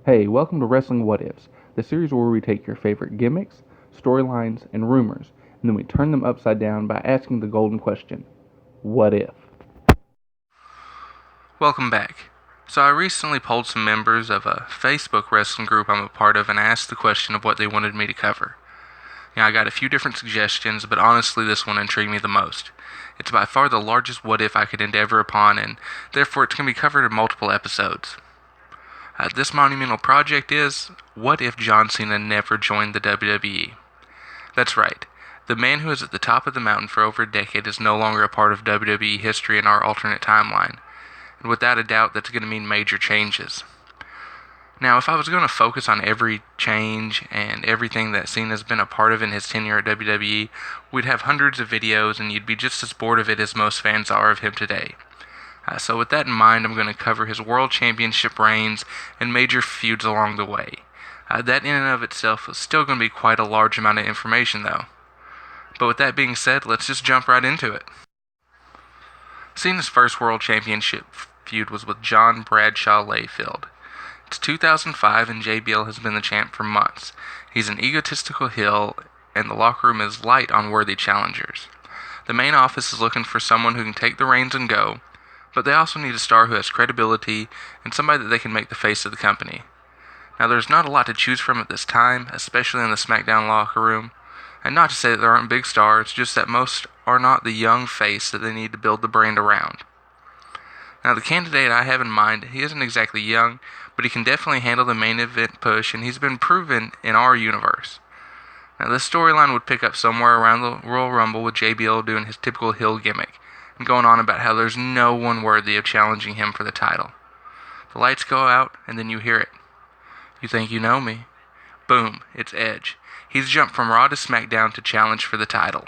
Hey, welcome to Wrestling What Ifs, the series where we take your favorite gimmicks, storylines, and rumors, and then we turn them upside down by asking the golden question, what if? Welcome back. So I recently polled some members of a Facebook wrestling group I'm a part of and asked the question of what they wanted me to cover. I got a few different suggestions, but honestly this one intrigued me the most. It's by far the largest what if I could endeavor upon, and therefore it's going to be covered in multiple episodes. This monumental project is, what if John Cena never joined the WWE? That's right. The man who is at the top of the mountain for over a decade is no longer a part of WWE history in our alternate timeline. And without a doubt, that's going to mean major changes. Now, if I was going to focus on every change and everything that Cena's been a part of in his tenure at WWE, we'd have hundreds of videos and you'd be just as bored of it as most fans are of him today. So with that in mind, I'm going to cover his World Championship reigns and major feuds along the way. That in and of itself is still going to be quite a large amount of information though. But with that being said, let's just jump right into it. Cena's first World Championship feud was with John Bradshaw Layfield. It's 2005 and JBL has been the champ for months. He's an egotistical heel and the locker room is light on worthy challengers. The main office is looking for someone who can take the reins and go, but they also need a star who has credibility and somebody that they can make the face of the company. Now there's not a lot to choose from at this time, especially in the SmackDown locker room. And not to say that there aren't big stars, just that most are not the young face that they need to build the brand around. Now the candidate I have in mind, he isn't exactly young, but he can definitely handle the main event push and he's been proven in our universe. Now this storyline would pick up somewhere around the Royal Rumble with JBL doing his typical heel gimmick and going on about how there's no one worthy of challenging him for the title. The lights go out and then you hear it. You think you know me? Boom, it's Edge. He's jumped from Raw to SmackDown to challenge for the title.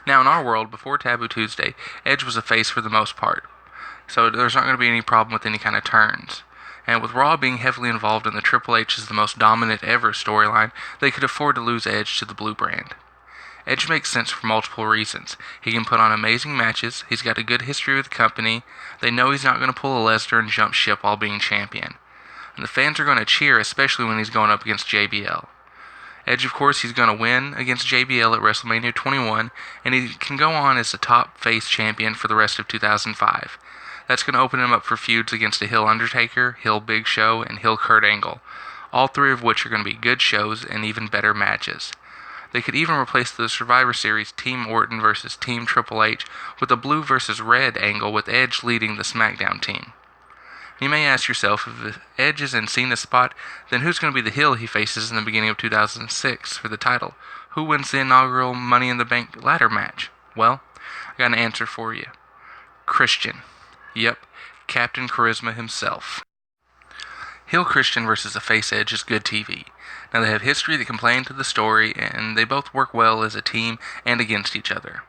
Now in our world, before Taboo Tuesday, Edge was a face for the most part. So there's not going to be any problem with any kind of turns. And with Raw being heavily involved in the Triple H is the most dominant ever storyline, they could afford to lose Edge to the Blue brand. Edge makes sense for multiple reasons. He can put on amazing matches, he's got a good history with the company, they know he's not going to pull a Lesnar and jump ship while being champion. And the fans are going to cheer, especially when he's going up against JBL. Edge, of course, he's going to win against JBL at WrestleMania 21, and he can go on as the top face champion for the rest of 2005. That's going to open him up for feuds against a heel Undertaker, heel Big Show, and heel Kurt Angle, all three of which are going to be good shows and even better matches. They could even replace the Survivor Series Team Orton versus Team Triple H with a blue versus red angle with Edge leading the SmackDown team. You may ask yourself, if Edge is in Cena's spot, then who's going to be the heel he faces in the beginning of 2006 for the title? Who wins the inaugural Money in the Bank ladder match? Well, I got an answer for you. Christian. Yep, Captain Charisma himself. Heel Christian versus a face Edge is good TV. Now they have history that can play into the story, and they both work well as a team and against each other.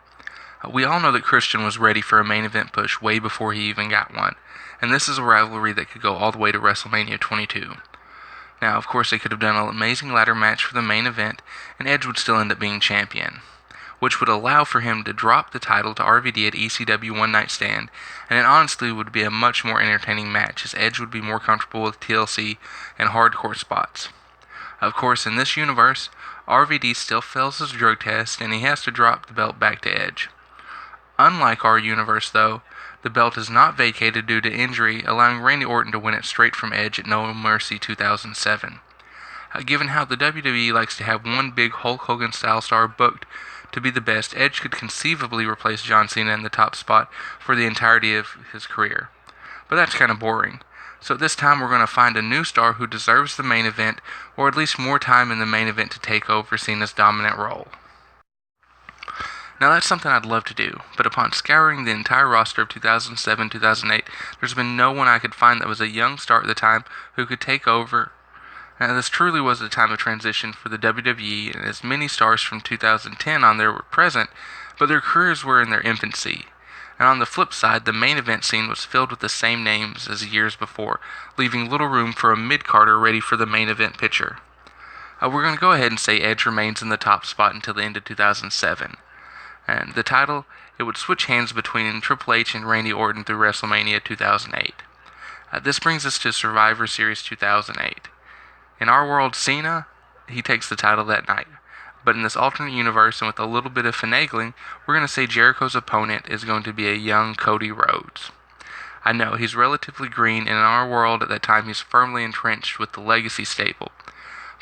We all know that Christian was ready for a main event push way before he even got one, and this is a rivalry that could go all the way to WrestleMania 22. Now, of course, they could have done an amazing ladder match for the main event, and Edge would still end up being champion, which would allow for him to drop the title to RVD at ECW One Night Stand, and it honestly would be a much more entertaining match, as Edge would be more comfortable with TLC and hardcore spots. Of course, in this universe, RVD still fails his drug test, and he has to drop the belt back to Edge. Unlike our universe, though, the belt is not vacated due to injury, allowing Randy Orton to win it straight from Edge at No Mercy 2007. Given how the WWE likes to have one big Hulk Hogan-style star booked to be the best, Edge could conceivably replace John Cena in the top spot for the entirety of his career. But that's kind of boring. So this time we're going to find a new star who deserves the main event, or at least more time in the main event to take over Cena's dominant role. Now that's something I'd love to do, but upon scouring the entire roster of 2007-2008, there's been no one I could find that was a young star at the time who could take over. Now this truly was a time of transition for the WWE, and as many stars from 2010 on there were present, but their careers were in their infancy. And on the flip side, the main event scene was filled with the same names as years before, leaving little room for a mid-carder ready for the main event picture. We're going to go ahead and say Edge remains in the top spot until the end of 2007. And the title, it would switch hands between Triple H and Randy Orton through WrestleMania 2008. This brings us to Survivor Series 2008. In our world, Cena, he takes the title that night. But in this alternate universe and with a little bit of finagling, we're going to say Jericho's opponent is going to be a young Cody Rhodes. I know, he's relatively green, and in our world at that time he's firmly entrenched with the Legacy stable.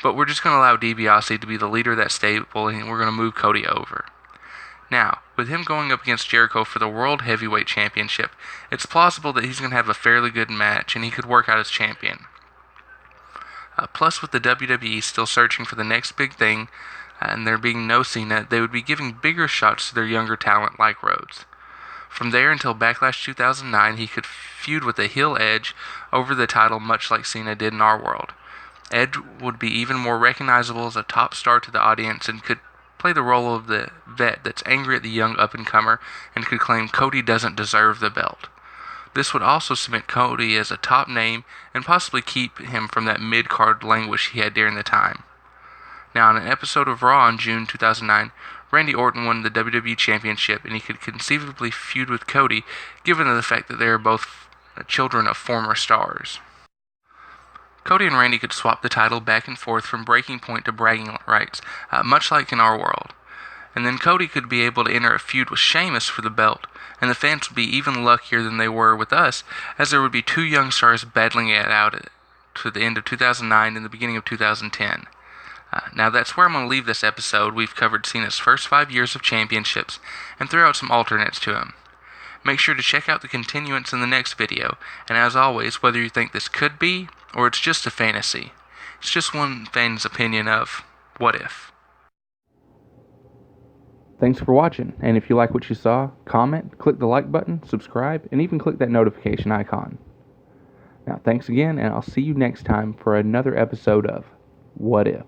But we're just going to allow DiBiase to be the leader of that stable, and we're going to move Cody over. Now, with him going up against Jericho for the World Heavyweight Championship, it's plausible that he's going to have a fairly good match, and he could work out as champion. Plus, with the WWE still searching for the next big thing, and there being no Cena, they would be giving bigger shots to their younger talent like Rhodes. From there until Backlash 2009, he could feud with a heel Edge over the title much like Cena did in our world. Edge would be even more recognizable as a top star to the audience and could play the role of the vet that's angry at the young up-and-comer and could claim Cody doesn't deserve the belt. This would also cement Cody as a top name and possibly keep him from that mid-card languish he had during the time. Now, in an episode of Raw in June 2009, Randy Orton won the WWE Championship, and he could conceivably feud with Cody, given the fact that they are both children of former stars. Cody and Randy could swap the title back and forth from breaking point to bragging rights, much like in our world. And then Cody could be able to enter a feud with Sheamus for the belt, and the fans would be even luckier than they were with us, as there would be two young stars battling it out to the end of 2009 and the beginning of 2010. Now that's where I'm going to leave this episode. We've covered Cena's first 5 years of championships and threw out some alternates to him. Make sure to check out the continuance in the next video, and as always, whether you think this could be, or it's just a fantasy, it's just one fan's opinion of what if. Thanks for watching, and if you like what you saw, comment, click the like button, subscribe, and even click that notification icon. Now thanks again, and I'll see you next time for another episode of What If.